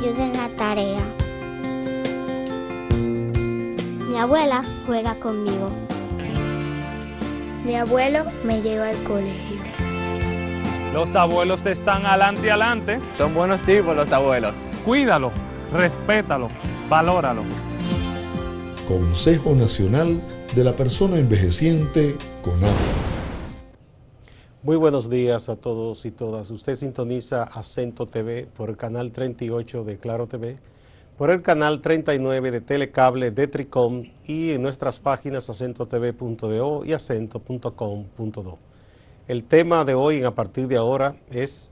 ayuda en la tarea. Mi abuela juega conmigo. Mi abuelo me lleva al colegio. Los abuelos están adelante. Son buenos tipos los abuelos. Cuídalo, respétalo, valóralo. Consejo Nacional de la Persona Envejeciente, CONAPE. Muy buenos días a todos y todas. Usted sintoniza Acento TV por el canal 38 de Claro TV, por el canal 39 de Telecable de Tricom y en nuestras páginas acentotv.do y acento.com.do. El tema de hoy, a partir de ahora, es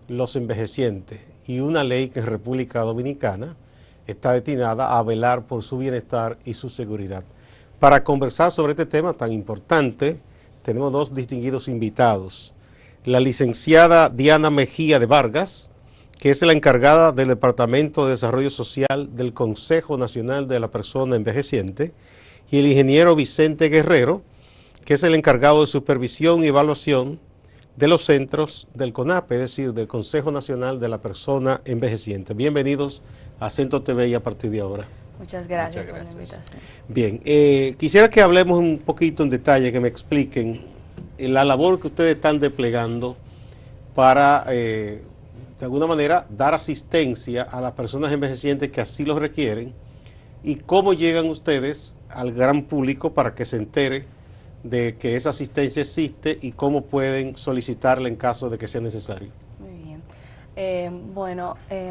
los envejecientes y una ley que en República Dominicana está destinada a velar por su bienestar y su seguridad. Para conversar sobre este tema tan importante, tenemos dos distinguidos invitados. La licenciada Diana Mejía de Vargas, que es la encargada del Departamento de Desarrollo Social del Consejo Nacional de la Persona Envejeciente, y el ingeniero Vicente Guerrero, que es el encargado de supervisión y evaluación de los centros del CONAPE, es decir, del Consejo Nacional de la Persona Envejeciente. Bienvenidos a Acento TV y a partir de ahora. Muchas gracias por la invitación. Bien, quisiera que hablemos un poquito en detalle, que me expliquen la labor que ustedes están desplegando para, de alguna manera, dar asistencia a las personas envejecientes que así lo requieren y cómo llegan ustedes al gran público para que se entere de que esa asistencia existe y cómo pueden solicitarla en caso de que sea necesario. Muy bien.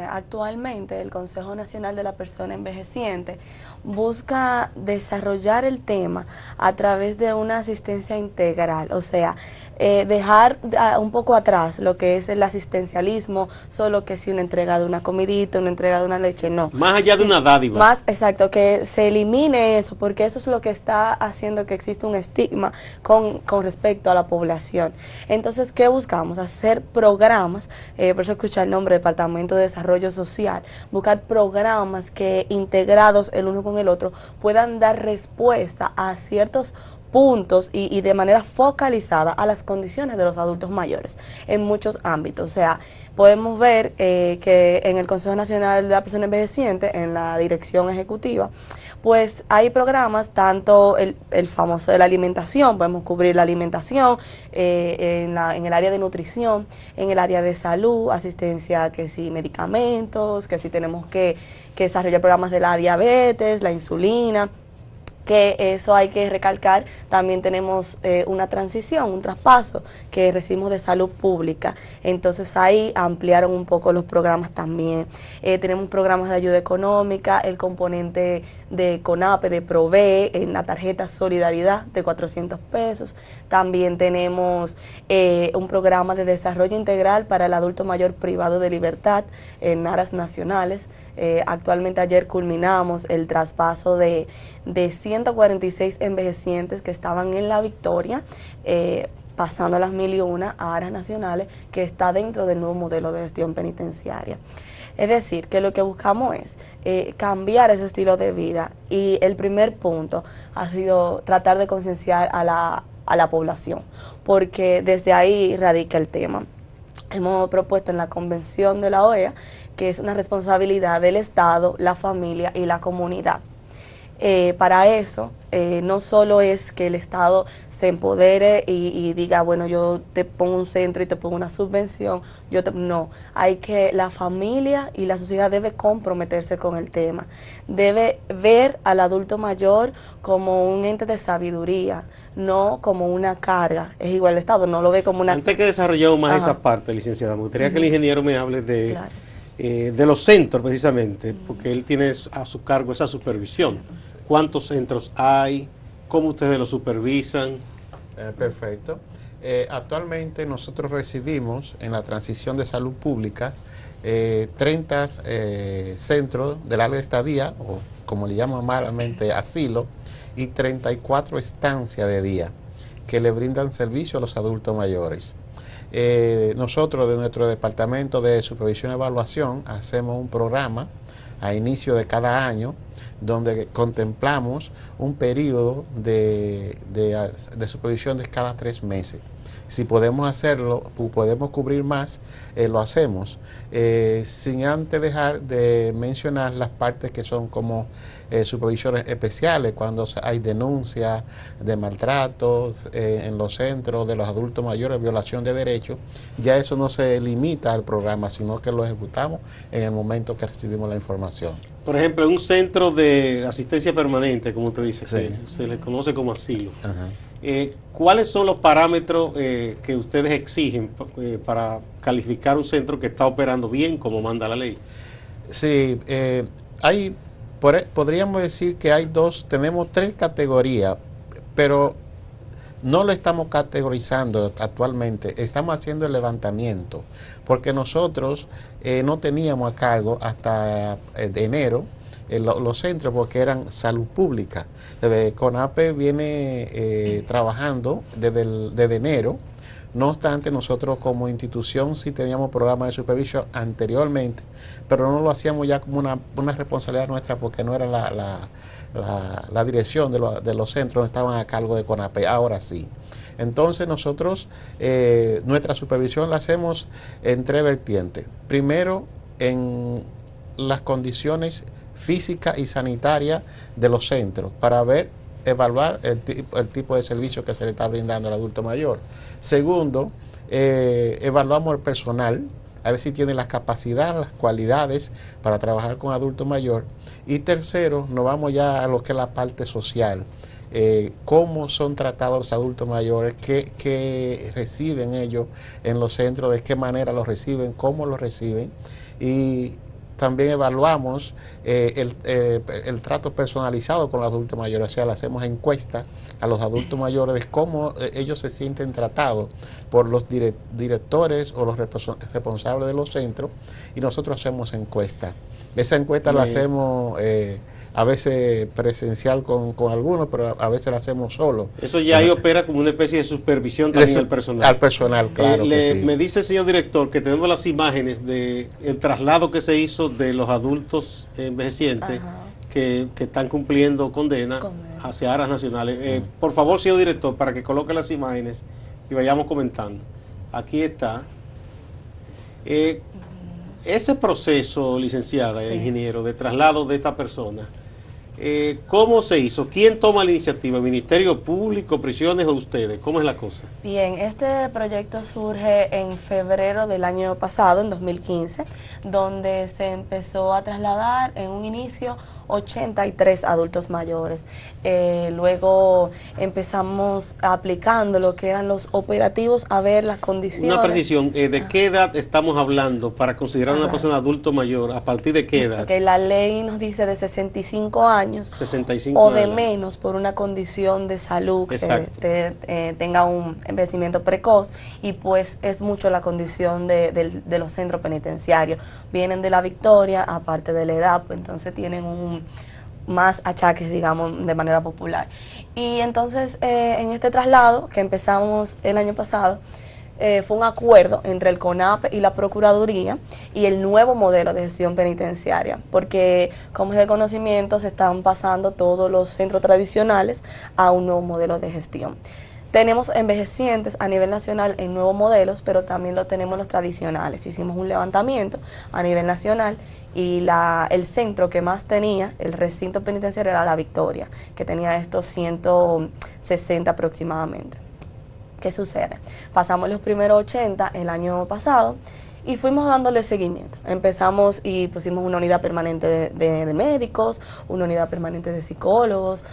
Actualmente el Consejo Nacional de la Persona Envejeciente busca desarrollar el tema a través de una asistencia integral, o sea, dejar un poco atrás lo que es el asistencialismo, solo que si una entrega de una comidita, una entrega de una leche, no. Más allá de una dádiva. Más, exacto, que se elimine eso, porque eso es lo que está haciendo que exista un estigma con respecto a la población. Entonces, ¿qué buscamos? Hacer programas, por eso escuché el nombre Departamento de Desarrollo Social, buscar programas que integrados el uno con el otro puedan dar respuesta a ciertos puntos y de manera focalizada a las condiciones de los adultos mayores en muchos ámbitos. O sea, podemos ver que en el Consejo Nacional de la Persona Envejeciente, en la dirección ejecutiva, pues hay programas, tanto el famoso de la alimentación, podemos cubrir la alimentación, en el área de nutrición, en el área de salud, asistencia, que si medicamentos, que si tenemos que desarrollar programas de la diabetes, la insulina, que eso hay que recalcar. También tenemos una transición, un traspaso que recibimos de salud pública, entonces ahí ampliaron un poco los programas también. Tenemos programas de ayuda económica, el componente de CONAPE, de PROVEE, en la tarjeta Solidaridad de 400 pesos. También tenemos un programa de desarrollo integral para el adulto mayor privado de libertad en aras nacionales. Actualmente ayer culminamos el traspaso de 146 envejecientes que estaban en La Victoria, pasando a las 1001 a áreas nacionales, que está dentro del nuevo modelo de gestión penitenciaria. Es decir, que lo que buscamos es cambiar ese estilo de vida, y el primer punto ha sido tratar de concienciar a la población, porque desde ahí radica el tema. Hemos propuesto en la Convención de la OEA que es una responsabilidad del Estado, la familia y la comunidad. Para eso, no solo es que el Estado se empodere y diga, bueno, yo te pongo un centro y te pongo una subvención, no, hay que la familia y la sociedad debe comprometerse con el tema, debe ver al adulto mayor como un ente de sabiduría, no como una carga. Es igual, el Estado no lo ve como una... Antes que desarrollemos más esa parte, licenciada, me gustaría que el ingeniero me hable de los centros precisamente, porque él tiene a su cargo esa supervisión. ¿Cuántos centros hay? ¿Cómo ustedes los supervisan? Perfecto. Actualmente nosotros recibimos en la transición de salud pública 30 centros de larga estadía, o como le llaman malamente asilo, y 34 estancias de día que le brindan servicio a los adultos mayores. Nosotros de nuestro departamento de supervisión y evaluación hacemos un programa a inicio de cada año donde contemplamos un periodo de supervisión de cada 3 meses. Si podemos hacerlo, podemos cubrir más, lo hacemos, sin antes dejar de mencionar las partes que son como supervisores especiales, cuando hay denuncias de maltratos en los centros de los adultos mayores, violación de derechos. Ya eso no se limita al programa, sino que lo ejecutamos en el momento que recibimos la información. Por ejemplo, en un centro de asistencia permanente, como usted dice, Sí. que se le conoce como asilo, Ajá. ¿cuáles son los parámetros que ustedes exigen para calificar un centro que está operando bien como manda la ley? Sí, podríamos decir que tenemos 3 categorías, pero no lo estamos categorizando actualmente, estamos haciendo el levantamiento, porque nosotros no teníamos a cargo hasta enero los centros, porque eran salud pública. CONAPE viene trabajando desde enero. No obstante, nosotros como institución sí teníamos programas de supervisión anteriormente, pero no lo hacíamos ya como una responsabilidad nuestra, porque no era la dirección de los centros, no estaban a cargo de CONAPE, ahora sí. Entonces nosotros, nuestra supervisión la hacemos en 3 vertientes. Primero, en las condiciones físicas y sanitarias de los centros, para evaluar el tipo de servicio que se le está brindando al adulto mayor. Segundo, evaluamos el personal, a ver si tiene las capacidades, las cualidades para trabajar con adulto mayor. Y tercero, nos vamos ya a lo que es la parte social. Cómo son tratados los adultos mayores, qué reciben ellos en los centros, de qué manera los reciben, cómo los reciben. Y también evaluamos el trato personalizado con los adultos mayores, o sea, le hacemos encuestas a los adultos mayores de cómo ellos se sienten tratados por los directores o los responsables de los centros, y nosotros hacemos encuestas. Esa encuesta la hacemos a veces presencial con algunos, pero a veces la hacemos solo. Eso ya ahí opera como una especie de supervisión también al personal. Al personal, claro que sí. Me dice el señor director que tenemos las imágenes del traslado que se hizo de los adultos envejecientes que están cumpliendo condena hacia áreas nacionales. Por favor, señor director, para que coloque las imágenes y vayamos comentando. Aquí está. Ese proceso, licenciada, ingeniero, de traslado de esta persona, ¿cómo se hizo? ¿Quién toma la iniciativa? ¿El Ministerio Público, prisiones o ustedes? ¿Cómo es la cosa? Bien, este proyecto surge en febrero del año pasado, en 2015, donde se empezó a trasladar en un inicio 83 adultos mayores. Luego empezamos aplicando lo que eran los operativos a ver las condiciones. Una precisión, ¿de qué edad estamos hablando para considerar una persona adulto mayor? ¿A partir de qué edad? Porque la ley nos dice de 65 años 65 o de años. menos por una condición de salud que tenga un envejecimiento precoz, y pues es mucho la condición de los centros penitenciarios. Vienen de la Victoria, aparte de la edad, pues entonces tienen más achaques, digamos, de manera popular. Y entonces en este traslado que empezamos el año pasado, fue un acuerdo entre el CONAPE y la Procuraduría y el nuevo modelo de gestión penitenciaria, porque como es de conocimiento se están pasando todos los centros tradicionales a un nuevo modelo de gestión. Tenemos envejecientes a nivel nacional en nuevos modelos, pero también lo tenemos los tradicionales. Hicimos un levantamiento a nivel nacional y el centro que más tenía, el recinto penitenciario, era La Victoria, que tenía estos 160 aproximadamente. ¿Qué sucede? Pasamos los primeros 80 el año pasado y fuimos dándole seguimiento. Empezamos y pusimos una unidad permanente de médicos, una unidad permanente de psicólogos,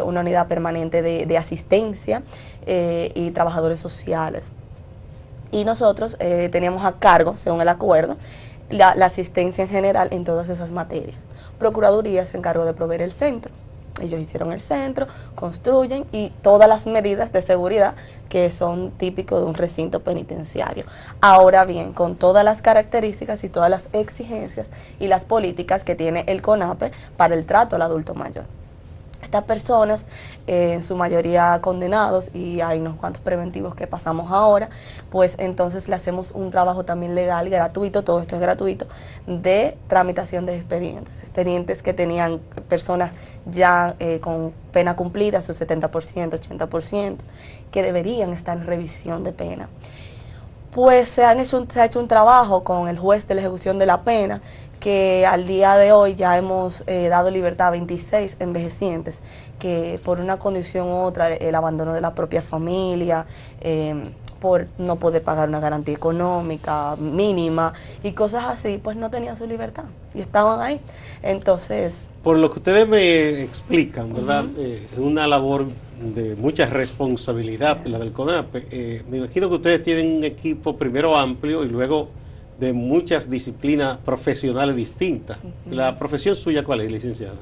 una unidad permanente de asistencia y trabajadores sociales. Y nosotros teníamos a cargo, según el acuerdo, la asistencia en general en todas esas materias. Procuraduría se encargó de proveer el centro. Ellos hicieron el centro, construyen y todas las medidas de seguridad que son típicos de un recinto penitenciario. Ahora bien, con todas las características y todas las exigencias y las políticas que tiene el CONAPE para el trato al adulto mayor. Estas personas, en su mayoría condenados, y hay unos cuantos preventivos que pasamos ahora, pues entonces le hacemos un trabajo también legal y gratuito, todo esto es gratuito, de tramitación de expedientes. Expedientes que tenían personas ya con pena cumplida, su 70%, 80%, que deberían estar en revisión de pena. Pues se ha hecho un trabajo con el juez de la ejecución de la pena, que al día de hoy ya hemos dado libertad a 26 envejecientes que por una condición u otra, el abandono de la propia familia, por no poder pagar una garantía económica mínima y cosas así, pues no tenían su libertad y estaban ahí. Entonces, por lo que ustedes me explican, ¿verdad? Es una labor de mucha responsabilidad, la del CONAPE. Me imagino que ustedes tienen un equipo primero amplio y luego de muchas disciplinas profesionales distintas. ¿La profesión suya cuál es, licenciada?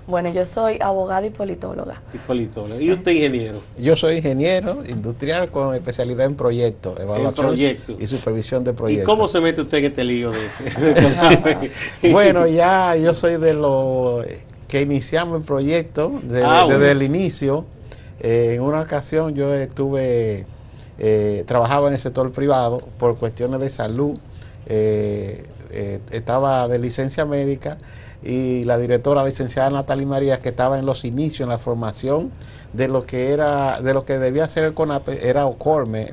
bueno, yo soy abogada y politóloga. Y politóloga. ¿Y usted ingeniero? Yo soy ingeniero industrial con especialidad en proyectos, evaluación y supervisión de proyectos. ¿Y cómo se mete usted en este lío de Bueno, ya yo soy de los que iniciamos el proyecto desde el inicio. En una ocasión yo trabajaba en el sector privado por cuestiones de salud. Estaba de licencia médica y la directora licenciada Natalie María, que estaba en los inicios, en la formación de lo que debía ser el CONAPE, era OCORME,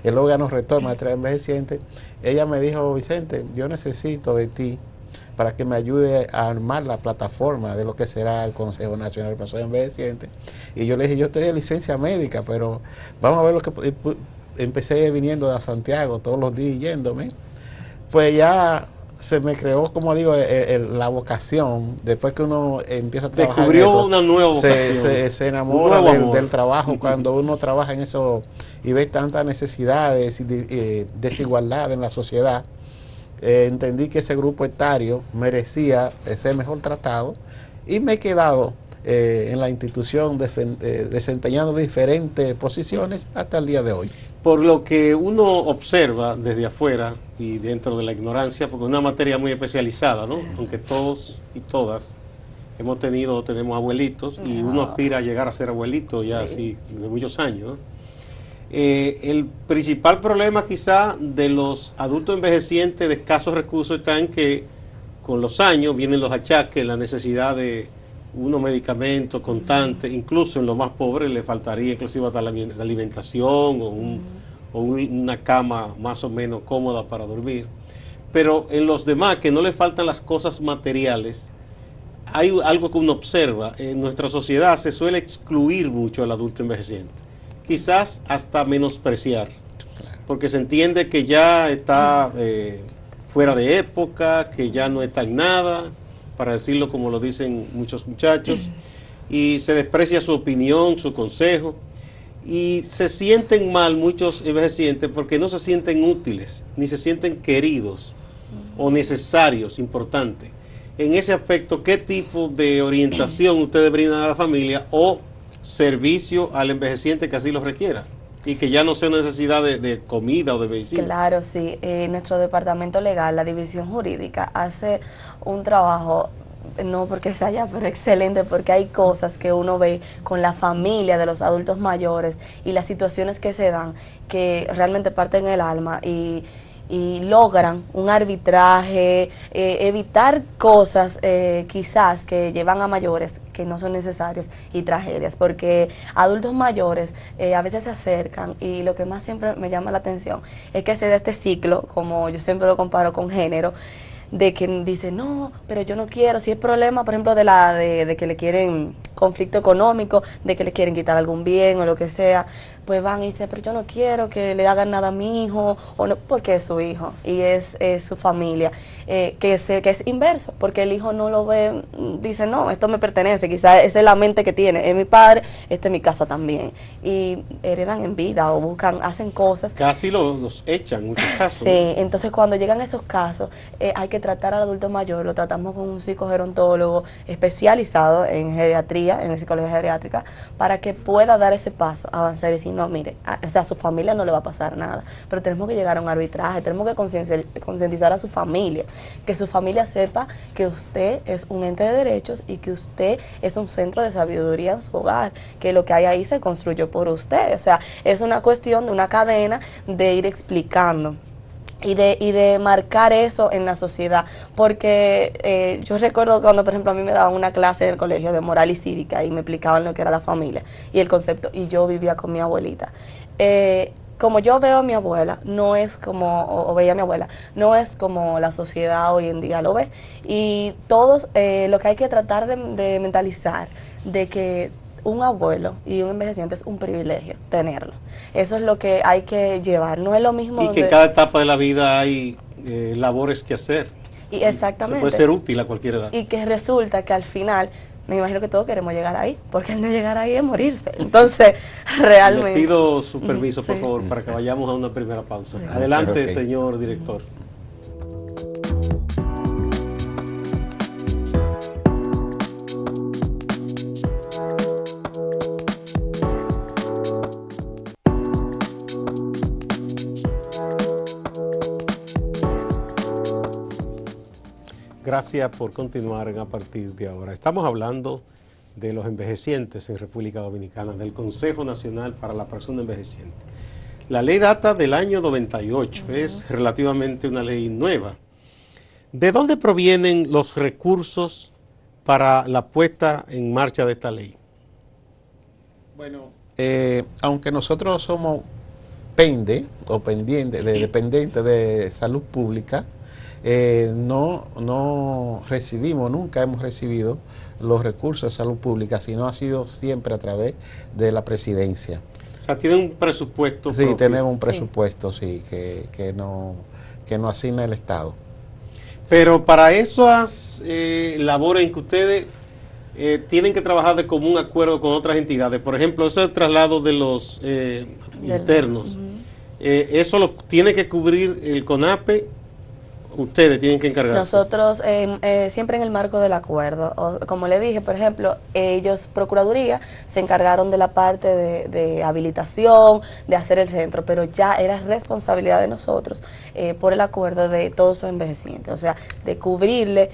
el órgano rector de envejecientes. Ella me dijo: Vicente, yo necesito de ti para que me ayude a armar la plataforma de lo que será el Consejo Nacional de Personas Envejecientes. Y yo le dije: yo estoy de licencia médica, pero vamos a ver lo que... Empecé viniendo de Santiago todos los días yéndome. Pues ya se me creó, como digo, la vocación. Después que uno empieza a trabajar, descubrió una nueva vocación, se enamora del trabajo. Cuando uno trabaja en eso y ve tantas necesidades y desigualdad en la sociedad, entendí que ese grupo etario merecía ser mejor tratado y me he quedado en la institución desempeñando diferentes posiciones hasta el día de hoy. Por lo que uno observa desde afuera y dentro de la ignorancia, porque es una materia muy especializada, ¿no? Aunque todos y todas hemos tenido o tenemos abuelitos y uno aspira a llegar a ser abuelito ya así de muchos años, ¿no? El principal problema quizá de los adultos envejecientes de escasos recursos está en que con los años vienen los achaques, la necesidad de unos medicamentos constantes, incluso en los más pobres le faltaría inclusive hasta la alimentación o una cama más o menos cómoda para dormir. Pero en los demás que no le faltan las cosas materiales, hay algo que uno observa. En nuestra sociedad se suele excluir mucho al adulto envejeciente, quizás hasta menospreciar, porque se entiende que ya está fuera de época, que ya no está en nada, para decirlo como lo dicen muchos muchachos, y se desprecia su opinión, su consejo, y se sienten mal muchos envejecientes porque no se sienten útiles, ni se sienten queridos o necesarios, importantes. En ese aspecto, ¿qué tipo de orientación ustedes brindan a la familia o servicio al envejeciente que así lo requiera? Y que ya no sea una necesidad de comida o de medicina. Claro, sí. Nuestro departamento legal, la división jurídica, hace un trabajo, no porque sea allá, pero excelente, porque hay cosas que uno ve con la familia de los adultos mayores y las situaciones que se dan que realmente parten el alma y logran un arbitraje, evitar cosas quizás que llevan a mayores que no son necesarias y tragedias, porque adultos mayores a veces se acercan y lo que más siempre me llama la atención es que se da este ciclo, como yo siempre lo comparo con género, de que dice, no, pero yo no quiero, si es problema, por ejemplo, de que le quieren conflicto económico, de que le quieren quitar algún bien o lo que sea, pues van y dicen, pero yo no quiero que le hagan nada a mi hijo, o no, porque es su hijo y es su familia, que es inverso, porque el hijo no lo ve, dice, no, esto me pertenece, quizás esa es la mente que tiene, es mi padre, esta es mi casa también, y heredan en vida o buscan, hacen cosas. Casi los echan en muchos casos. Sí, entonces cuando llegan esos casos, hay que tratar al adulto mayor, lo tratamos con un psicogerontólogo especializado en geriatría, en psicología geriátrica, para que pueda dar ese paso, avanzar y decir, no, mire, o sea, a su familia no le va a pasar nada, pero tenemos que llegar a un arbitraje, tenemos que concientizar a su familia, que su familia sepa que usted es un ente de derechos y que usted es un centro de sabiduría en su hogar, que lo que hay ahí se construyó por usted. O sea, es una cuestión de una cadena de ir explicando y de marcar eso en la sociedad, porque yo recuerdo cuando, por ejemplo, a mí me daban una clase en el colegio de moral y cívica y me explicaban lo que era la familia y el concepto, y yo vivía con mi abuelita. Como yo veo a mi abuela, no es como, o veía a mi abuela, no es como la sociedad hoy en día lo ve, y todos lo que hay que tratar de mentalizar, de que un abuelo y un envejeciente es un privilegio tenerlo. Eso es lo que hay que llevar, no es lo mismo. Y que en cada etapa de la vida hay labores que hacer. Y exactamente. Se puede ser útil a cualquier edad. Y que resulta que al final, me imagino que todos queremos llegar ahí, porque el no llegar ahí es morirse. Entonces, realmente. Le pido su permiso, por Sí. favor, para que vayamos a una primera pausa. Adelante, Ok. señor director. Gracias por continuar a partir de ahora. Estamos hablando de los envejecientes en República Dominicana, del Consejo Nacional para la Persona Envejeciente. La ley data del año 98, es relativamente una ley nueva. ¿De dónde provienen los recursos para la puesta en marcha de esta ley? Bueno, aunque nosotros somos dependientes de salud pública, no recibimos, nunca hemos recibido los recursos de salud pública, sino ha sido siempre a través de la presidencia. O sea, tienen un presupuesto Sí, propio. tenemos un presupuesto, sí, que nos asigna el Estado. Pero para esas labores en que ustedes tienen que trabajar de común acuerdo con otras entidades, por ejemplo, ese traslado de los internos, ¿eso lo tiene que cubrir el CONAPE? Ustedes tienen que encargarse. Nosotros siempre en el marco del acuerdo, como le dije, por ejemplo, ellos, Procuraduría, se encargaron de la parte de habilitación, de hacer el centro, pero ya era responsabilidad de nosotros por el acuerdo de todos los envejecientes, o sea, de cubrirle,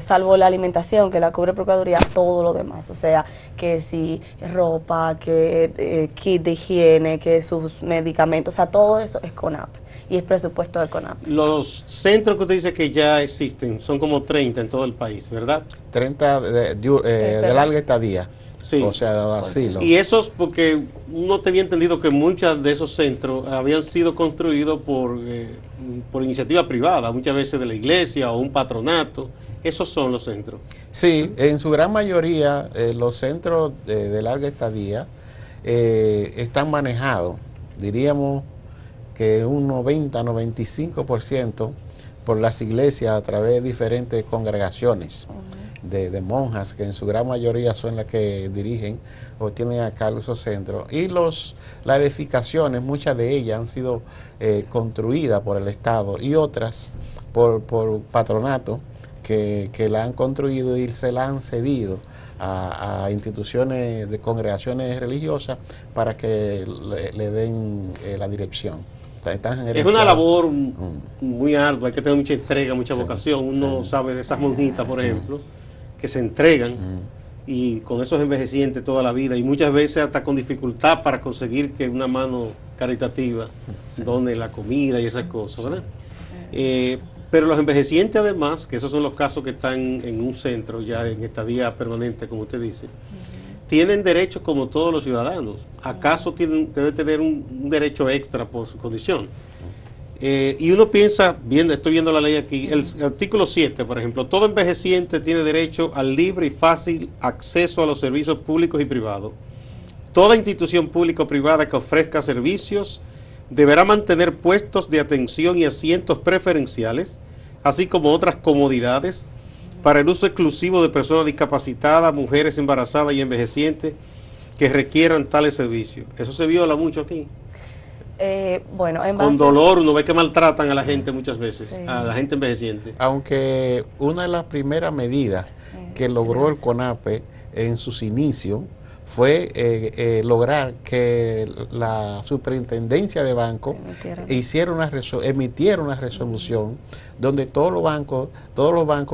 salvo la alimentación que la cubre Procuraduría, todo lo demás, o sea, que si ropa, que kit de higiene, que sus medicamentos, o sea, todo eso es CONAPE y es presupuesto de CONAPE. Los centros que usted dice que ya existen son como 30 en todo el país, ¿verdad? 30 de larga estadía, Sí. o sea, de asilo. Y esos, porque uno tenía entendido que muchos de esos centros habían sido construidos por iniciativa privada, muchas veces de la iglesia o un patronato. Esos son los centros. Sí, en su gran mayoría los centros de larga estadía están manejados, diríamos que un 90-95% por las iglesias a través de diferentes congregaciones de monjas, que en su gran mayoría son las que dirigen o tienen a cargo esos centros. Y las edificaciones, muchas de ellas han sido construidas por el Estado y otras por patronato que la han construido y se la han cedido a instituciones de congregaciones religiosas para que le den la dirección. Es una labor muy ardua, hay que tener mucha entrega, mucha vocación. Uno sabe de esas monjitas, por ejemplo, que se entregan y con esos envejecientes toda la vida y muchas veces hasta con dificultad para conseguir que una mano caritativa done la comida y esas cosas, ¿verdad? Pero los envejecientes además, que esos son los casos que están en un centro ya en estadía permanente, como usted dice, tienen derechos como todos los ciudadanos. ¿Acaso deben tener un derecho extra por su condición? Y uno piensa, estoy viendo la ley aquí, el artículo 7, por ejemplo, todo envejeciente tiene derecho al libre y fácil acceso a los servicios públicos y privados. Toda institución pública o privada que ofrezca servicios deberá mantener puestos de atención y asientos preferenciales, así como otras comodidades, para el uso exclusivo de personas discapacitadas, mujeres embarazadas y envejecientes que requieran tales servicios. Eso se viola mucho aquí. Bueno, en Con base- dolor, uno ve que maltratan a la gente muchas veces, Sí. a la gente envejeciente. Aunque una de las primeras medidas que logró el CONAPE en sus inicios fue lograr que la superintendencia de banco emitiera una resolución donde todos los bancos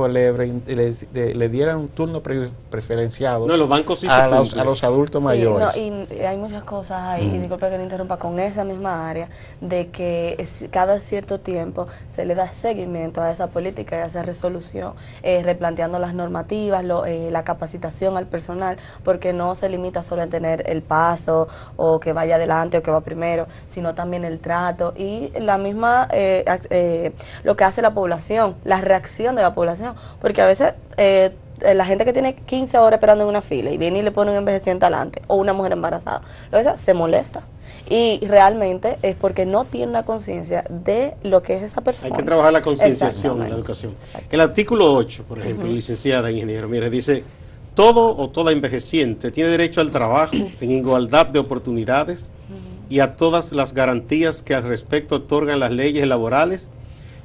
le dieran un turno preferenciado No, los bancos sí a los adultos mayores. No, y hay muchas cosas ahí, y disculpa que le interrumpa, con esa misma área, de que cada cierto tiempo se le da seguimiento a esa política y a esa resolución, replanteando las normativas, la capacitación al personal, porque no se limita solo a tener el paso, o que vaya adelante o que va primero, sino también el trato y la misma, lo que hace la población, la reacción de la población, porque a veces la gente que tiene 15 horas esperando en una fila y viene y le pone un envejeciente adelante o una mujer embarazada, lo que sea, se molesta. Y realmente es porque no tiene una conciencia de lo que es esa persona. Hay que trabajar la concienciación en la educación. El artículo 8, por ejemplo, licenciada ingeniero, mire, dice: todo o toda envejeciente tiene derecho al trabajo en igualdad de oportunidades y a todas las garantías que al respecto otorgan las leyes laborales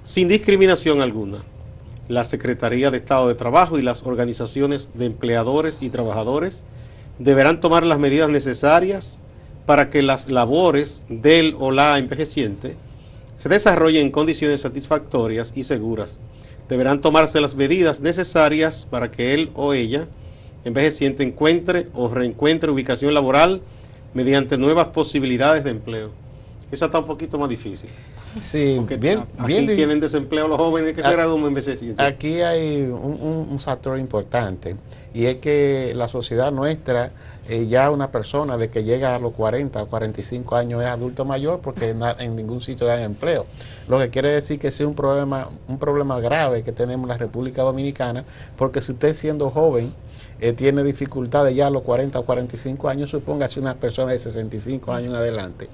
sin discriminación alguna. La Secretaría de Estado de Trabajo y las organizaciones de empleadores y trabajadores deberán tomar las medidas necesarias para que las labores del o la envejeciente se desarrollen en condiciones satisfactorias y seguras. Deberán tomarse las medidas necesarias para que él o ella envejeciente encuentre o reencuentre ubicación laboral mediante nuevas posibilidades de empleo. Esa está un poquito más difícil. Sí, aquí tienen desempleo los jóvenes que se gradúan envejecientes. Aquí hay un factor importante, y es que la sociedad nuestra, ya una persona de que llega a los 40 o 45 años es adulto mayor, porque en ningún sitio hay empleo. Lo que quiere decir que es un problema grave que tenemos en la República Dominicana, porque si usted siendo joven tiene dificultades ya a los 40 o 45 años, supóngase una persona de 65 años en adelante,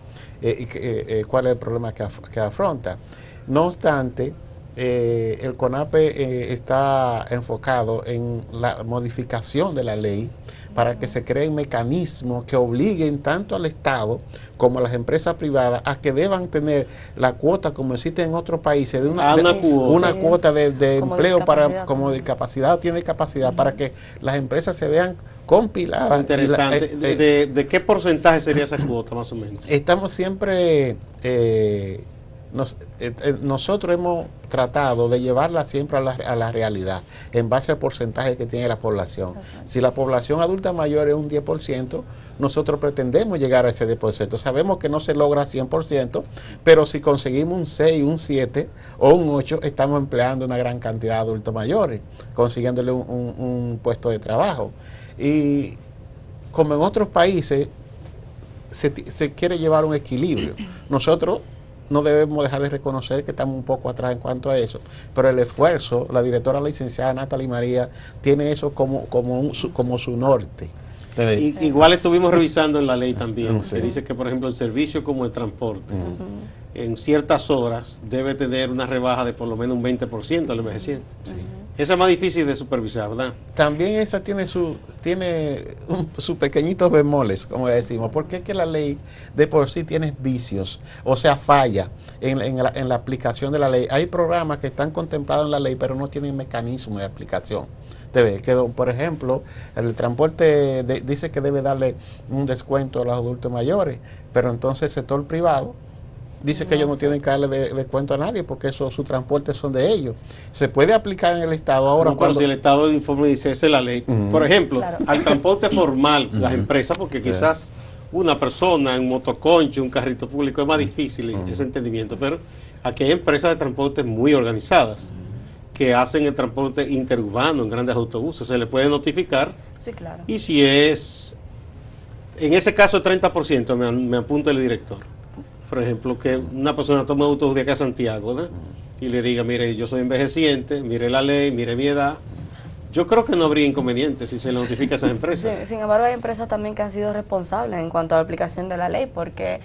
¿cuál es el problema que afronta? No obstante, el CONAPE está enfocado en la modificación de la ley para que se creen mecanismos que obliguen tanto al Estado como a las empresas privadas a que deban tener la cuota, como existe en otros países, de una cuota de empleo para como discapacidad, tiene capacidad, para que las empresas se vean compiladas. Interesante. ¿De qué porcentaje sería esa cuota más o menos? Estamos siempre... nosotros hemos tratado de llevarla siempre a la realidad, en base al porcentaje que tiene la población. Si la población adulta mayor es un 10%, nosotros pretendemos llegar a ese 10%. Sabemos que no se logra 100%, pero si conseguimos un 6, un 7 o un 8, estamos empleando una gran cantidad de adultos mayores, consiguiéndole un puesto de trabajo. Y como en otros países, se quiere llevar un equilibrio. Nosotros no debemos dejar de reconocer que estamos un poco atrás en cuanto a eso, pero el esfuerzo, la directora licenciada Natalie María tiene eso como su norte. Igual estuvimos revisando en la ley también, se dice que por ejemplo el servicio como el transporte, en ciertas horas debe tener una rebaja de por lo menos un 20% al envejeciente. Esa es más difícil de supervisar, ¿verdad? También esa tiene sus pequeñitos bemoles, como decimos, porque es que la ley de por sí tiene vicios, o sea, falla en la aplicación de la ley. Hay programas que están contemplados en la ley, pero no tienen mecanismo de aplicación. Que, por ejemplo, el transporte dice que debe darle un descuento a los adultos mayores, pero entonces el sector privado dice que ellos no tienen que darle descuento a nadie porque sus transportes son de ellos. Se puede aplicar en el Estado ahora. No, si el Estado informe dice, esa es la ley. Por ejemplo, al transporte formal, las empresas, porque quizás una persona en motoconcho, un carrito público, es más difícil ese entendimiento, pero aquí hay empresas de transporte muy organizadas que hacen el transporte interurbano en grandes autobuses. Se le puede notificar. Sí, claro. Y si es, en ese caso, el 30%, me apunta el director. Por ejemplo, que una persona tome un autobús de acá a Santiago, ¿no? Y le diga, mire, yo soy envejeciente, mire la ley, mire mi edad. Yo creo que no habría inconveniente si se le notifica a esas empresas. Sí, sin embargo, hay empresas también que han sido responsables en cuanto a la aplicación de la ley, porque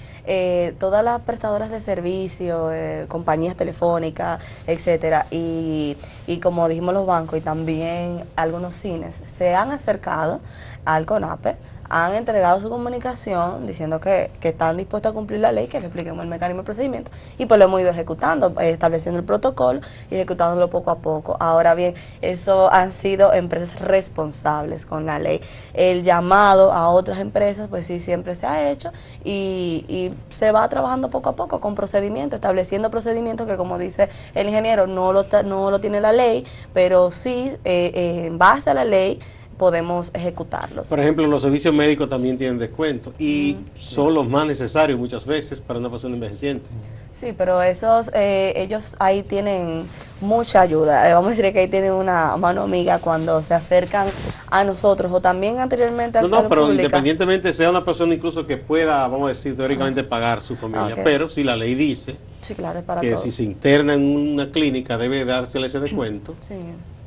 todas las prestadoras de servicio, compañías telefónicas, etcétera, y como dijimos los bancos y también algunos cines, se han acercado al CONAPE han entregado su comunicación diciendo que están dispuestos a cumplir la ley, que le expliquemos el mecanismo de procedimiento, y pues lo hemos ido ejecutando, estableciendo el protocolo y ejecutándolo poco a poco. Ahora bien, eso han sido empresas responsables con la ley. El llamado a otras empresas, pues sí, siempre se ha hecho y se va trabajando poco a poco con procedimientos, estableciendo procedimientos que, como dice el ingeniero, no lo tiene la ley, pero sí, en base a la ley, podemos ejecutarlos. Por ejemplo, los servicios médicos también tienen descuento y son los más necesarios muchas veces para una persona envejeciente. Sí, pero ellos ahí tienen mucha ayuda. Vamos a decir que ahí tienen una mano amiga cuando se acercan a nosotros o también anteriormente a Salud pero Pública. independientemente sea una persona incluso que pueda, vamos a decir, teóricamente pagar su familia, pero si la ley dice sí, claro, es para que todos. si se interna en una clínica debe dársele ese descuento, Sí.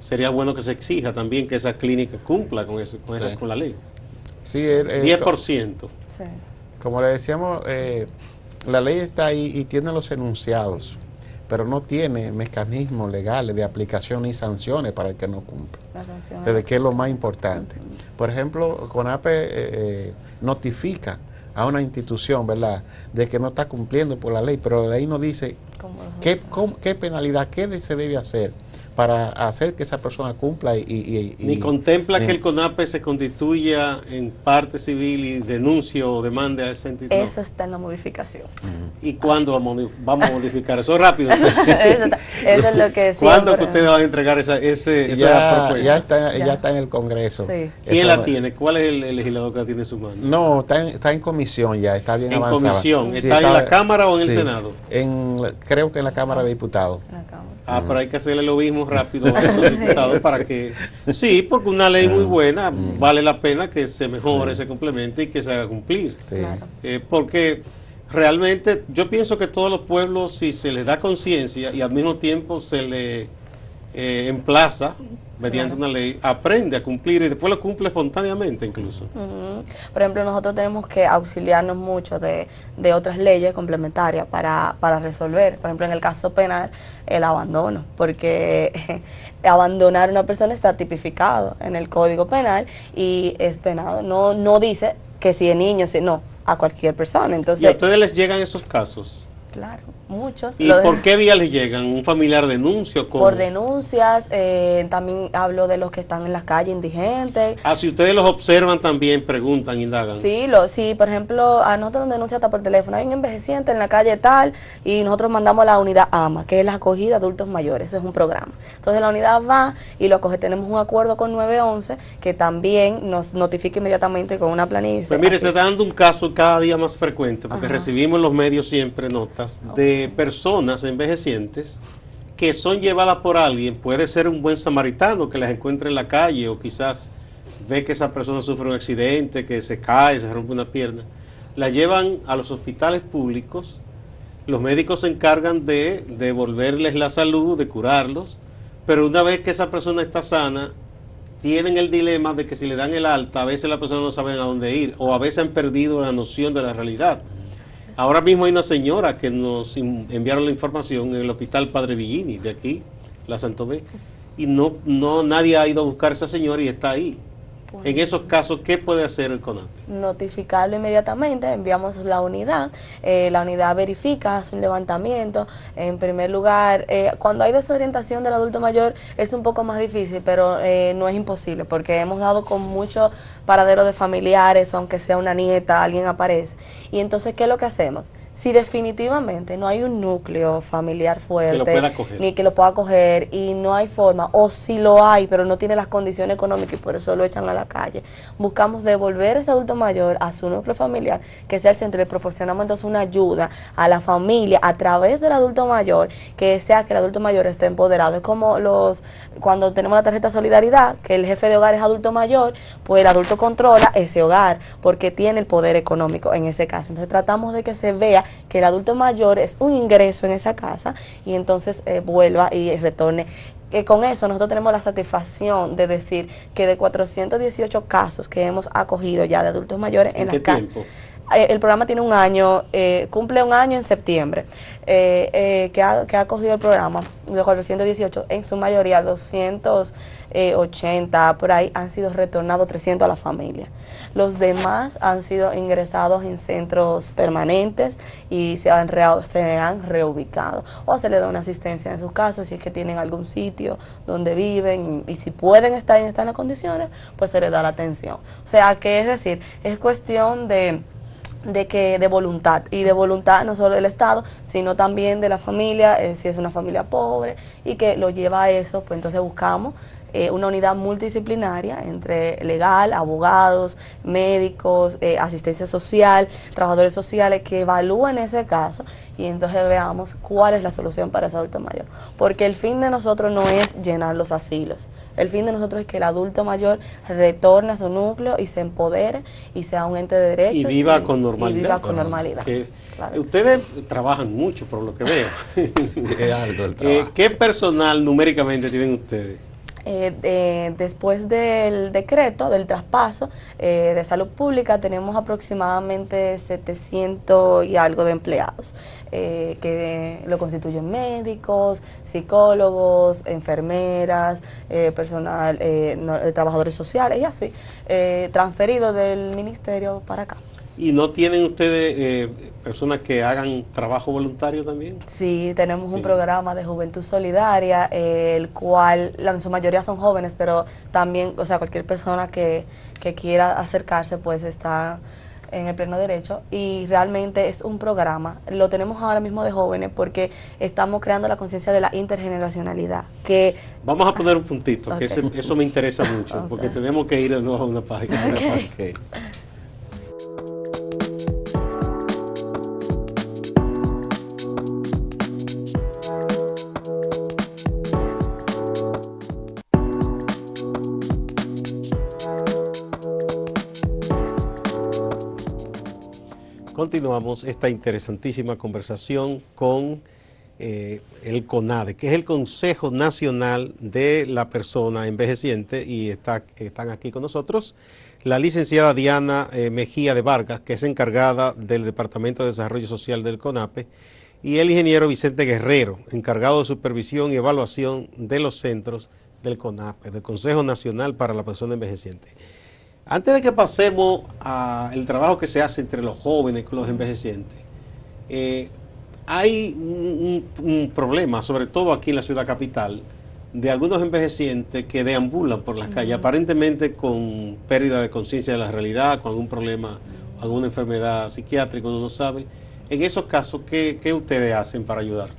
sería bueno que se exija también que esa clínica cumpla con la ley. Sí, 10%. Sí. como le decíamos, la ley está ahí y tiene los enunciados, pero no tiene mecanismos legales de aplicación ni sanciones para el que no cumple. Desde que es lo más importante. Por ejemplo, CONAPE notifica a una institución, ¿verdad?, de que no está cumpliendo por la ley, pero de ahí no dice qué penalidad, qué se debe hacer para hacer que esa persona cumpla ni contempla que el CONAPE se constituya en parte civil y denuncie o demande a esa entidad. Eso está en la modificación. ¿Y cuándo vamos a modificar eso? Rápido. Eso es lo que siempre. ¿Cuándo que ustedes van a entregar esa propuesta? Ya está en el Congreso. Sí. ¿Quién la tiene? ¿Cuál es el legislador que la tiene en su mano? No, está en comisión ya, está bien avanzada. ¿En comisión? Sí, ¿Está en la Cámara o en el Senado? Creo que en la Cámara de Diputados. Pero hay que hacerle lo mismo rápido a esos diputados para que... Sí, porque una ley muy buena, vale la pena que se mejore, se complemente y que se haga cumplir. Sí. Porque realmente yo pienso que todos los pueblos, si se les da conciencia y al mismo tiempo se le emplaza mediante una ley, aprende a cumplir y después lo cumple espontáneamente incluso. Por ejemplo, nosotros tenemos que auxiliarnos mucho de otras leyes complementarias para resolver. Por ejemplo, en el caso penal, el abandono, porque abandonar a una persona está tipificado en el Código Penal y es penado. No dice que si es niño, si no, a cualquier persona. Entonces, ¿y a ustedes les llegan esos casos? Claro, muchos. ¿Y por qué vía les llegan? ¿Un familiar denuncia o cómo? Por denuncias, también hablo de los que están en las calles indigentes. Si ustedes los observan también, preguntan, indagan. Sí, por ejemplo, a nosotros nos denuncia hasta por teléfono. Hay un envejeciente en la calle tal y nosotros mandamos a la unidad AMA, que es la acogida de adultos mayores, ese es un programa. Entonces la unidad va y lo acoge. Tenemos un acuerdo con 911 que también nos notifica inmediatamente con una planilla. Pues mire, se está dando un caso cada día más frecuente, porque recibimos en los medios siempre notas de personas envejecientes que son llevadas por alguien, puede ser un buen samaritano que las encuentre en la calle o quizás ve que esa persona sufre un accidente, que se cae, se rompe una pierna, la llevan a los hospitales públicos, los médicos se encargan de devolverles la salud, de curarlos, pero una vez que esa persona está sana, tienen el dilema de que si le dan el alta, a veces la persona no sabe a dónde ir o a veces han perdido la noción de la realidad. Ahora mismo hay una señora que nos enviaron la información en el hospital Padre Villini, de aquí, la Santomé, y nadie ha ido a buscar a esa señora y está ahí. En esos casos, ¿qué puede hacer el CONAPE? Notificarlo inmediatamente, enviamos la unidad verifica, hace un levantamiento. En primer lugar, cuando hay desorientación del adulto mayor es un poco más difícil, pero no es imposible, porque hemos dado con mucho paradero de familiares, aunque sea una nieta, alguien aparece. Y entonces, ¿qué es lo que hacemos? Si definitivamente no hay un núcleo familiar fuerte, ni que lo pueda acoger y no hay forma, o si lo hay, pero no tiene las condiciones económicas y por eso lo echan a la calle, buscamos devolver a ese adulto mayor a su núcleo familiar, que sea el centro, y le proporcionamos entonces una ayuda a la familia a través del adulto mayor, que sea que el adulto mayor esté empoderado. Es como cuando tenemos la tarjeta Solidaridad, que el jefe de hogar es adulto mayor, pues el adulto controla ese hogar, porque tiene el poder económico en ese caso. Entonces tratamos de que se vea que el adulto mayor es un ingreso en esa casa y entonces vuelva y retorne. Que con eso nosotros tenemos la satisfacción de decir que de 418 casos que hemos acogido ya de adultos mayores en qué la casa. tiempo? el programa tiene un año, cumple un año en septiembre, que ha acogido el programa, de 418, en su mayoría 280 por ahí han sido retornados 300 a la familia. Los demás han sido ingresados en centros permanentes y se han reubicado, o se les da una asistencia en sus casas si es que tienen algún sitio donde viven, y si pueden estar en estas condiciones, pues se les da la atención. O sea que, es decir, es cuestión de voluntad, y de voluntad no solo del Estado, sino también de la familia, si es una familia pobre y que lo lleva a eso, pues entonces buscamos una unidad multidisciplinaria entre legal, abogados, médicos, asistencia social, trabajadores sociales, que evalúen ese caso y entonces veamos cuál es la solución para ese adulto mayor. Porque el fin de nosotros no es llenar los asilos, el fin de nosotros es que el adulto mayor retorne a su núcleo y se empodere y sea un ente de derechos. Y viva con normalidad. Y viva con normalidad. Claro. Ustedes trabajan mucho, por lo que veo. Es algo el trabajo. ¿Qué personal numéricamente tienen ustedes? Después del decreto, del traspaso de salud pública, tenemos aproximadamente 700 y algo de empleados, que lo constituyen médicos, psicólogos, enfermeras, personal, trabajadores sociales y así, transferidos del ministerio para acá. ¿Y no tienen ustedes personas que hagan trabajo voluntario también? Sí, tenemos un programa de Juventud Solidaria, el cual en su mayoría son jóvenes, pero también, o sea, cualquier persona que quiera acercarse, pues está en el pleno derecho, y realmente es un programa, lo tenemos ahora mismo de jóvenes porque estamos creando la conciencia de la intergeneracionalidad. Vamos a poner un puntito, Okay. que eso me interesa mucho, Okay. porque tenemos que ir de nuevo a una página. Okay. Okay. Continuamos esta interesantísima conversación con el CONADE, que es el Consejo Nacional de la Persona Envejeciente, y están aquí con nosotros la licenciada Diana Mejía de Vargas, que es encargada del Departamento de Desarrollo Social del CONAPE, y el ingeniero Vicente Guerrero, encargado de supervisión y evaluación de los centros del CONAPE, del Consejo Nacional para la Persona Envejeciente. Antes de que pasemos al trabajo que se hace entre los jóvenes con los envejecientes, hay un problema, sobre todo aquí en la ciudad capital, de algunos envejecientes que deambulan por las calles, aparentemente con pérdida de conciencia de la realidad, con algún problema, alguna enfermedad psiquiátrica, uno no sabe. En esos casos, ¿qué ustedes hacen para ayudar?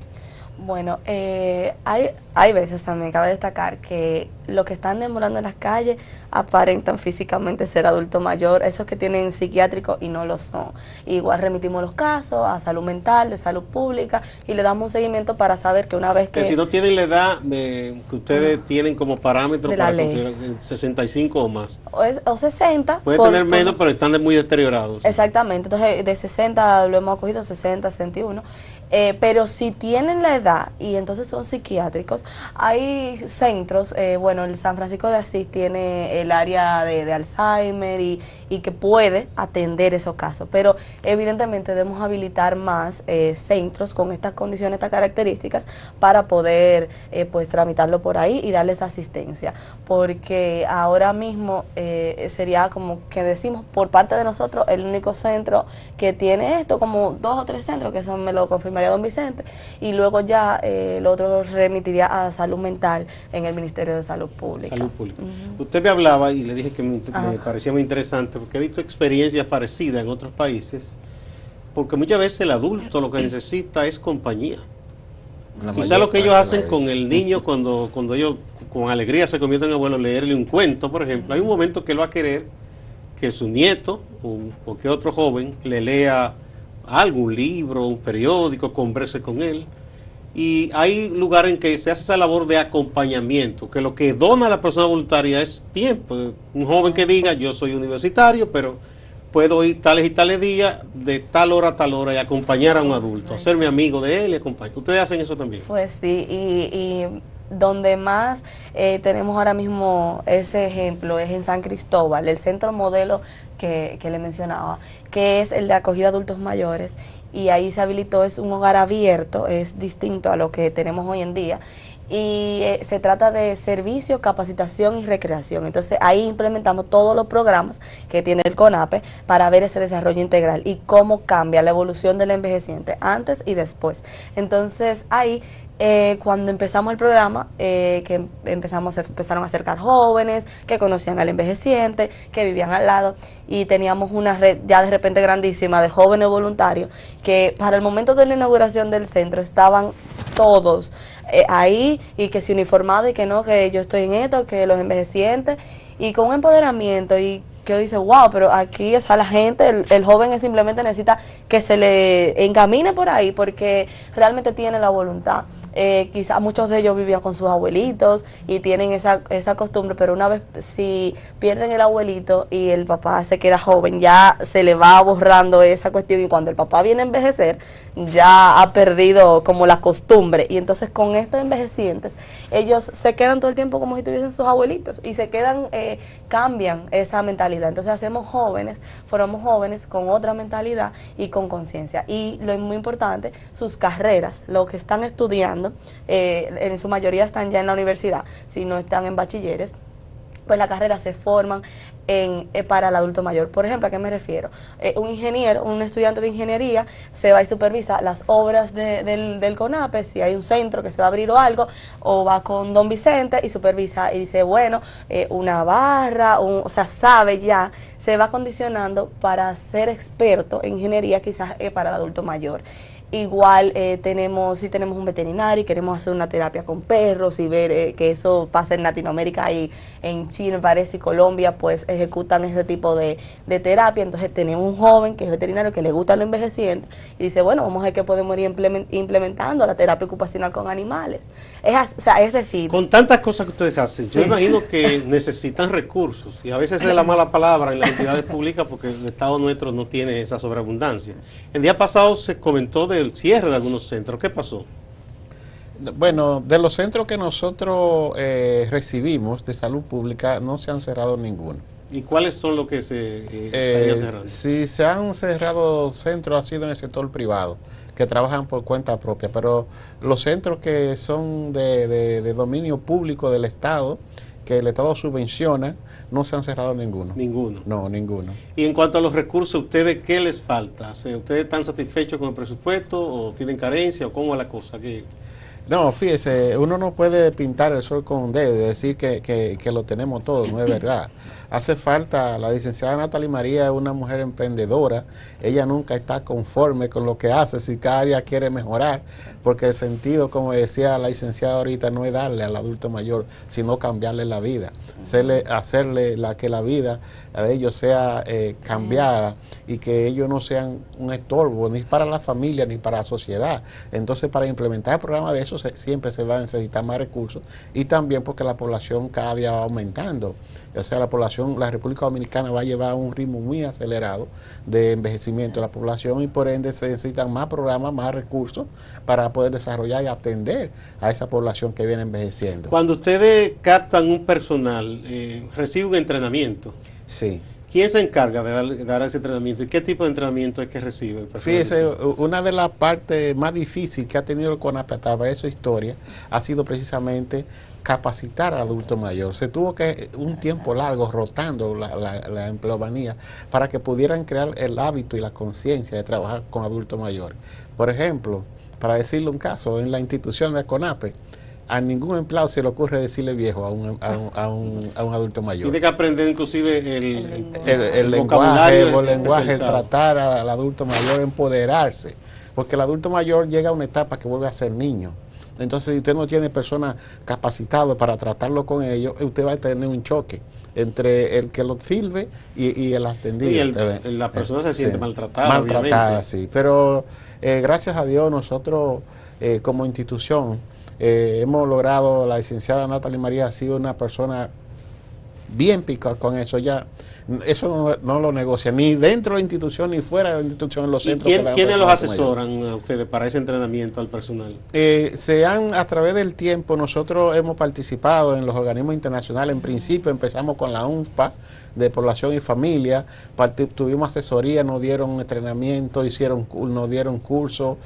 Bueno, hay veces también, cabe destacar que los que están deambulando en las calles aparentan físicamente ser adulto mayor, esos que tienen psiquiátrico y no lo son. Igual remitimos los casos a salud mental, de salud pública, y le damos un seguimiento para saber que una vez que... si no tienen la edad que ustedes tienen como parámetro para considerar 65 o más. O 60. Puede tener menos, pero están muy deteriorados. Exactamente, entonces de 60 lo hemos acogido, 60, 61. Pero si tienen la edad y entonces son psiquiátricos, hay centros, bueno, el San Francisco de Asís tiene el área de Alzheimer y que puede atender esos casos, pero evidentemente debemos habilitar más centros con estas condiciones, estas características, para poder pues tramitarlo por ahí y darles asistencia, porque ahora mismo sería como que decimos por parte de nosotros el único centro que tiene esto, como 2 o 3 centros, que eso me lo confirmaría don Vicente, y luego ya lo otro remitiría a salud mental en el Ministerio de Salud Pública. Salud Pública. Usted me hablaba y le dije que me parecía muy interesante, porque he visto experiencias parecidas en otros países, porque muchas veces el adulto lo que necesita es compañía. Quizás lo que ellos hacen con el niño cuando ellos con alegría se convierten en abuelos, leerle un cuento, por ejemplo, hay un momento que él va a querer que su nieto o cualquier otro joven le lea algún libro, un periódico, converse con él. Y hay lugares en que se hace esa labor de acompañamiento, que lo que dona la persona voluntaria es tiempo. Un joven que diga, yo soy universitario, pero puedo ir tales y tales días, de tal hora a tal hora, y acompañar a un adulto, hacerme amigo de él y acompañar. ¿Ustedes hacen eso también? Pues sí, y donde más tenemos ahora mismo ese ejemplo es en San Cristóbal, el centro modelo que le mencionaba, que es el de acogida de adultos mayores, y ahí se habilitó, es un hogar abierto, es distinto a lo que tenemos hoy en día, y se trata de servicio, capacitación y recreación. Entonces ahí implementamos todos los programas que tiene el CONAPE para ver ese desarrollo integral y cómo cambia la evolución del envejeciente antes y después. Entonces ahí cuando empezamos el programa, empezaron a acercar jóvenes que conocían al envejeciente, que vivían al lado, y teníamos una red ya de repente grandísima de jóvenes voluntarios que para el momento de la inauguración del centro estaban todos ahí, y que se uniformado y que no, que yo estoy en esto, que los envejecientes, y con un empoderamiento, y que dice, wow, pero aquí, o sea, la gente, el joven simplemente necesita que se le encamine por ahí, porque realmente tiene la voluntad. Quizá muchos de ellos vivían con sus abuelitos y tienen esa costumbre, pero una vez si pierden el abuelito y el papá se queda joven, ya se le va borrando esa cuestión, y cuando el papá viene a envejecer, ya ha perdido como la costumbre. Y entonces con estos envejecientes, ellos se quedan todo el tiempo como si tuviesen sus abuelitos, y se quedan, cambian esa mentalidad. Entonces formamos jóvenes con otra mentalidad y con conciencia. Y lo muy importante, sus carreras, lo que están estudiando, en su mayoría están ya en la universidad, si no están en bachilleres, pues las carreras se forman para el adulto mayor. Por ejemplo, ¿a qué me refiero? Un ingeniero, un estudiante de ingeniería se va y supervisa las obras del CONAPE, si hay un centro que se va a abrir o algo, o va con don Vicente y supervisa y dice, bueno, una barra, o sea, sabe ya, se va condicionando para ser experto en ingeniería, quizás para el adulto mayor. Igual si tenemos un veterinario y queremos hacer una terapia con perros y ver que eso pasa en Latinoamérica y en Chile, parece, y Colombia, pues ejecutan ese tipo de terapia. Entonces tenemos un joven que es veterinario, que le gusta lo envejeciente, y dice, bueno, vamos a ver qué podemos ir implementando la terapia ocupacional con animales. Es decir, con tantas cosas que ustedes hacen, yo imagino que necesitan recursos, y a veces es la mala palabra en las entidades públicas porque el Estado nuestro no tiene esa sobreabundancia. El día pasado se comentó del cierre de algunos centros. ¿Qué pasó? Bueno, de los centros que nosotros recibimos de salud pública, no se han cerrado ninguno. ¿Y cuáles son los que se estarían cerrando? Si se han cerrado centros, ha sido en el sector privado, que trabajan por cuenta propia, pero los centros que son de dominio público del Estado, que el Estado subvenciona, no se han cerrado ninguno. ¿Ninguno? No, ninguno. Y en cuanto a los recursos, ¿ustedes qué les falta? ¿Ustedes están satisfechos con el presupuesto o tienen carencia o cómo es la cosa? No, fíjese, uno no puede pintar el sol con un dedo y decir que lo tenemos todo, no es verdad. Hace falta, la licenciada Natalie María es una mujer emprendedora, ella nunca está conforme con lo que hace, si cada día quiere mejorar, porque el sentido, como decía la licenciada ahorita, no es darle al adulto mayor, sino cambiarle la vida, hacerle que la vida de ellos sea cambiada y que ellos no sean un estorbo, ni para la familia ni para la sociedad. Entonces, para implementar el programa de eso siempre se va a necesitar más recursos, y también porque la población cada día va aumentando. O sea, la República Dominicana va a llevar un ritmo muy acelerado de envejecimiento de la población, y por ende se necesitan más programas, más recursos para poder desarrollar y atender a esa población que viene envejeciendo. Cuando ustedes captan un personal, recibe un entrenamiento. Sí. ¿Quién se encarga de dar ese entrenamiento? ¿Y qué tipo de entrenamiento es que recibe el personal? Fíjese, una de las partes más difíciles que ha tenido el CONAPE a través de su historia ha sido precisamente capacitar al adulto mayor. Se tuvo que un tiempo largo rotando la empleomanía para que pudieran crear el hábito y la conciencia de trabajar con adultos mayores. Por ejemplo, para decirle un caso, en la institución de CONAPE, a ningún empleado se le ocurre decirle viejo a un adulto mayor. Tiene que aprender inclusive el lenguaje, el tratar al adulto mayor, empoderarse, porque el adulto mayor llega a una etapa que vuelve a ser niño. Entonces, si usted no tiene personas capacitadas para tratarlo con ellos, usted va a tener un choque entre el que lo sirve y el atendido. Y la persona se siente maltratada. Maltratada, sí. Pero gracias a Dios, nosotros como institución hemos logrado, la licenciada Natalie María ha sido una persona bien picados con eso, ya eso no lo negocia ni dentro de la institución ni fuera de la institución en los ¿Y centros. quiénes los adultos mayores. asesoran a ustedes para ese entrenamiento al personal? A través del tiempo, nosotros hemos participado en los organismos internacionales. En principio empezamos con la UNFPA de Población y Familia, tuvimos asesoría, nos dieron entrenamiento, nos dieron cursos,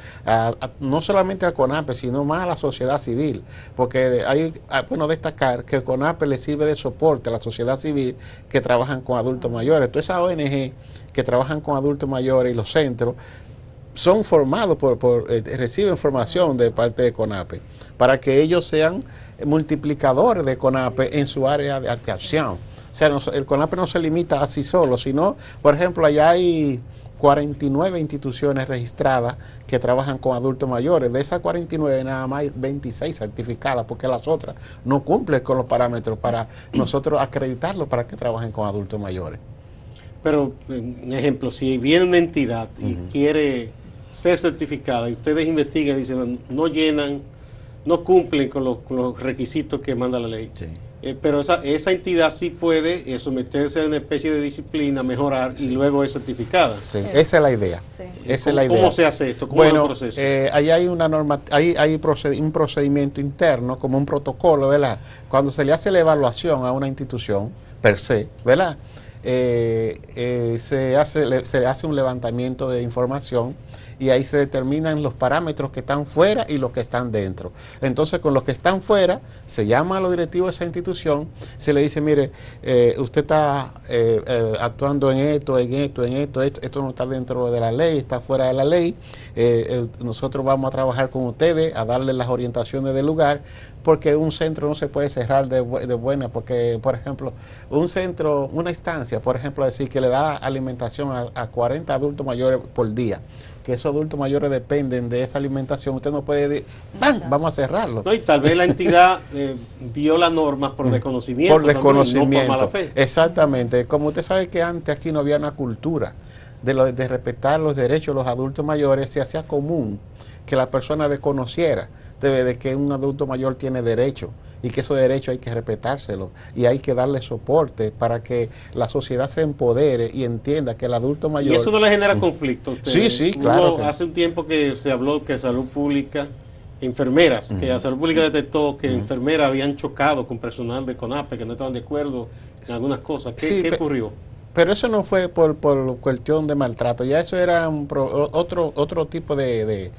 no solamente al CONAPE, sino más a la sociedad civil, porque hay, bueno, destacar que el CONAPE le sirve de soporte a la sociedad civil que trabajan con adultos mayores. Todas esas ONG que trabajan con adultos mayores y los centros son formados reciben formación de parte de CONAPE para que ellos sean multiplicadores de CONAPE en su área de acción. O sea, el CONAPE no se limita a sí solo, sino, por ejemplo, allá hay 49 instituciones registradas que trabajan con adultos mayores. De esas 49, nada más hay 26 certificadas, porque las otras no cumplen con los parámetros para nosotros acreditarlos para que trabajen con adultos mayores. Pero, un ejemplo, si viene una entidad y quiere ser certificada y ustedes investigan y dicen no llenan, no cumplen con los requisitos que manda la ley. Sí. Pero esa entidad sí puede someterse a una especie de disciplina, mejorar y luego es certificada. Sí, esa es la idea. Sí. Esa es la idea. ¿Cómo se hace esto? ¿Cómo es el proceso? Ahí hay una norma, hay un procedimiento interno, como un protocolo, ¿verdad? Cuando se le hace la evaluación a una institución per se, ¿verdad? Se hace un levantamiento de información y ahí se determinan los parámetros que están fuera y los que están dentro. Entonces, con los que están fuera, se llama a los directivos de esa institución, se le dice, mire, usted está actuando en esto no está dentro de la ley, está fuera de la ley, nosotros vamos a trabajar con ustedes, a darles las orientaciones del lugar, porque un centro no se puede cerrar de buena, porque, por ejemplo, un centro, una instancia, por ejemplo, decir que le da alimentación a 40 adultos mayores por día, que esos adultos mayores dependen de esa alimentación, usted no puede decir, ¡bam!, vamos a cerrarlo. No, y tal vez la entidad viola normas por desconocimiento. Por desconocimiento, también, no por mala fe. Exactamente. Como usted sabe que antes aquí no había una cultura de respetar los derechos de los adultos mayores, se hacía común que la persona desconociera de que un adulto mayor tiene derecho y que esos derechos hay que respetárselo y hay que darle soporte para que la sociedad se empodere y entienda que el adulto mayor... ¿Y eso no le genera conflicto a ustedes? Sí, claro. Hace un tiempo que se habló que Salud Pública, enfermeras, que la Salud Pública detectó que enfermeras habían chocado con personal de CONAPE, que no estaban de acuerdo en algunas cosas. ¿Qué ocurrió? Pero eso no fue por cuestión de maltrato, ya eso era otro tipo de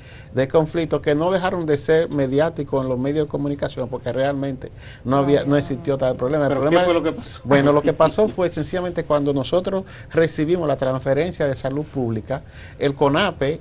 conflicto que no dejaron de ser mediáticos en los medios de comunicación porque realmente no existió tal problema. ¿Pero qué fue lo que pasó? Bueno, lo que pasó fue sencillamente cuando nosotros recibimos la transferencia de salud pública, el CONAPE,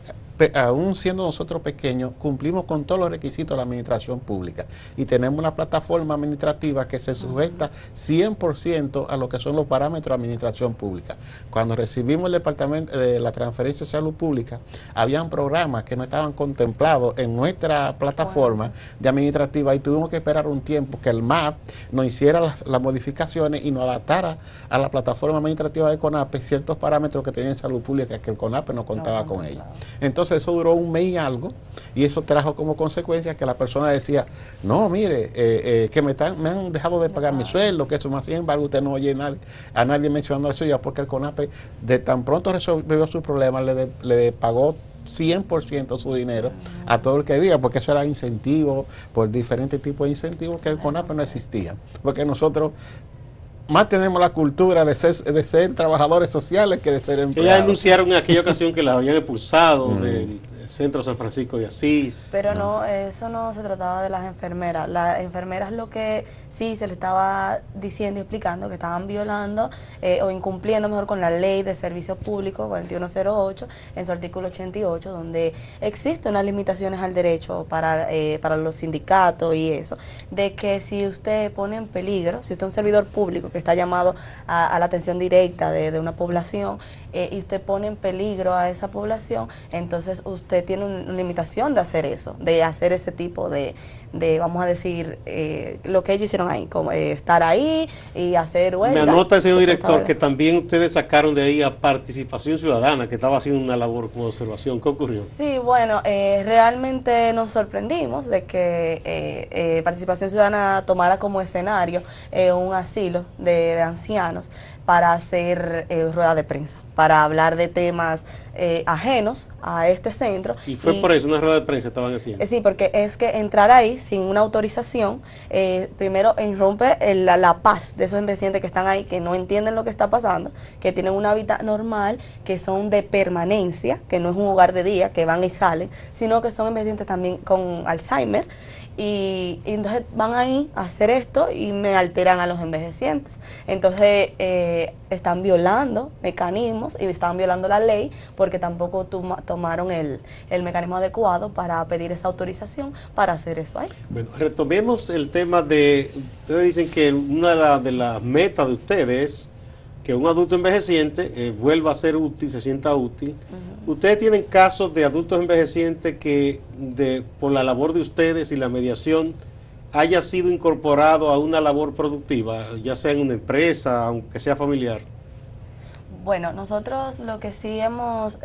aún siendo nosotros pequeños, cumplimos con todos los requisitos de la administración pública y tenemos una plataforma administrativa que se sujeta 100% a lo que son los parámetros de administración pública. Cuando recibimos el departamento de la transferencia de salud pública, habían programas que no estaban contemplados en nuestra plataforma de administrativa y tuvimos que esperar un tiempo que el MAP nos hiciera las modificaciones y nos adaptara a la plataforma administrativa de CONAPE ciertos parámetros que tenía en salud pública que el CONAPE no contaba con ellos. Entonces eso duró un mes y algo y eso trajo como consecuencia que la persona decía, no, mire, que me han dejado de pagar mi sueldo, que eso más. Sin embargo, usted no oye a nadie mencionando eso ya porque el CONAPE de tan pronto resolvió su problema le pagó 100% su dinero a todo el que debía, porque eso era incentivo, por diferentes tipos de incentivos que el CONAPE no existía, porque nosotros más tenemos la cultura de ser trabajadores sociales que de ser empleados. Ellas anunciaron en aquella ocasión que las habían expulsado del Centro San Francisco de Asís. Pero no, eso no se trataba de las enfermeras. Las enfermeras lo que sí se le estaba diciendo y explicando que estaban violando o incumpliendo mejor con la ley de servicio público 4108 en su artículo 88, donde existen unas limitaciones al derecho para los sindicatos y eso, de que si usted pone en peligro, si usted es un servidor público que está llamado a la atención directa de una población y usted pone en peligro a esa población, entonces usted usted tiene una limitación de hacer eso, de hacer ese tipo de vamos a decir, lo que ellos hicieron ahí, como estar ahí y hacer huelga. Me anota, señor director, que también ustedes sacaron de ahí a Participación Ciudadana, que estaba haciendo una labor como observación. ¿Qué ocurrió? Sí, bueno, realmente nos sorprendimos de que Participación Ciudadana tomara como escenario un asilo de ancianos para hacer rueda de prensa, para hablar de temas ajenos a este centro. Y fue por eso, una rueda de prensa estaban haciendo. Sí, porque es que entrar ahí sin una autorización, primero irrumpe la paz de esos envejecientes que están ahí, que no entienden lo que está pasando, que tienen una vida normal, que son de permanencia, que no es un hogar de día, que van y salen, sino que son envejecientes también con Alzheimer, y entonces van ahí a hacer esto y me alteran a los envejecientes. Entonces están violando mecanismos y están violando la ley porque tampoco tomaron el mecanismo adecuado para pedir esa autorización para hacer eso ahí. Bueno, retomemos el tema de, ustedes dicen que una de las metas de ustedes es que un adulto envejeciente vuelva a ser útil, se sienta útil. Ustedes tienen casos de adultos envejecientes que por la labor de ustedes y la mediación haya sido incorporado a una labor productiva, ya sea en una empresa, aunque sea familiar. Bueno, nosotros lo que sí hemos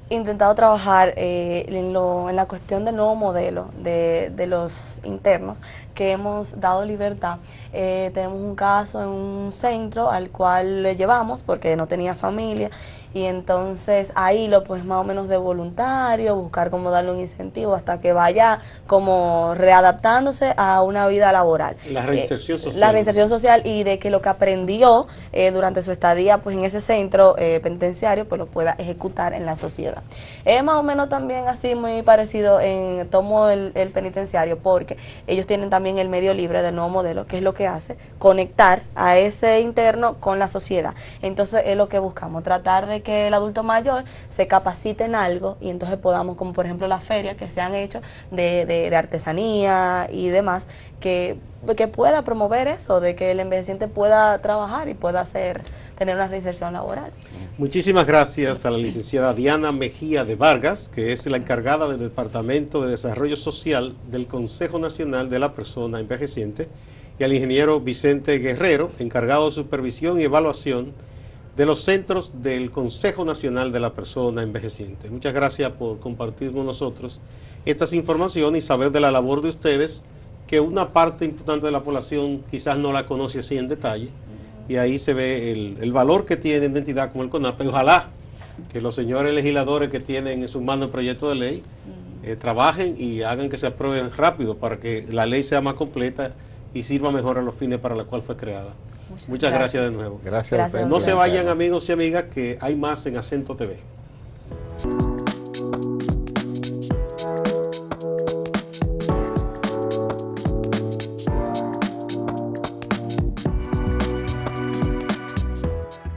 intentado trabajar en la cuestión del nuevo modelo de los internos, que hemos dado libertad. Tenemos un caso en un centro al cual le llevamos porque no tenía familia, y entonces ahí lo pues más o menos de voluntario, buscar cómo darle un incentivo hasta que vaya como readaptándose a una vida laboral. La reinserción social. La reinserción social, y de que lo que aprendió durante su estadía pues en ese centro penitenciario pues lo pueda ejecutar en la sociedad. Es más o menos también así muy parecido en Tomo el penitenciario, porque ellos tienen también el medio libre del nuevo modelo, que es lo que hace conectar a ese interno con la sociedad. Entonces es lo que buscamos, tratar de que el adulto mayor se capacite en algo, y entonces podamos, como por ejemplo las ferias que se han hecho de artesanía y demás, que pueda promover eso, de que el envejeciente pueda trabajar y pueda tener una reinserción laboral. Muchísimas gracias a la licenciada Diana Mejía de Vargas, que es la encargada del Departamento de Desarrollo Social del Consejo Nacional de la Persona Envejeciente, y al ingeniero Vicente Guerrero, encargado de supervisión y evaluación de los centros del Consejo Nacional de la Persona Envejeciente. Muchas gracias por compartir con nosotros estas informaciones y saber de la labor de ustedes, que una parte importante de la población quizás no la conoce así en detalle, y ahí se ve el valor que tiene una entidad como el CONAPE. Ojalá que los señores legisladores que tienen en sus manos el proyecto de ley trabajen y hagan que se apruebe rápido para que la ley sea más completa y sirva mejor a los fines para los cuales fue creada. Muchas gracias de nuevo. Gracias a ustedes. No se vayan, amigos y amigas, que hay más en Acento TV.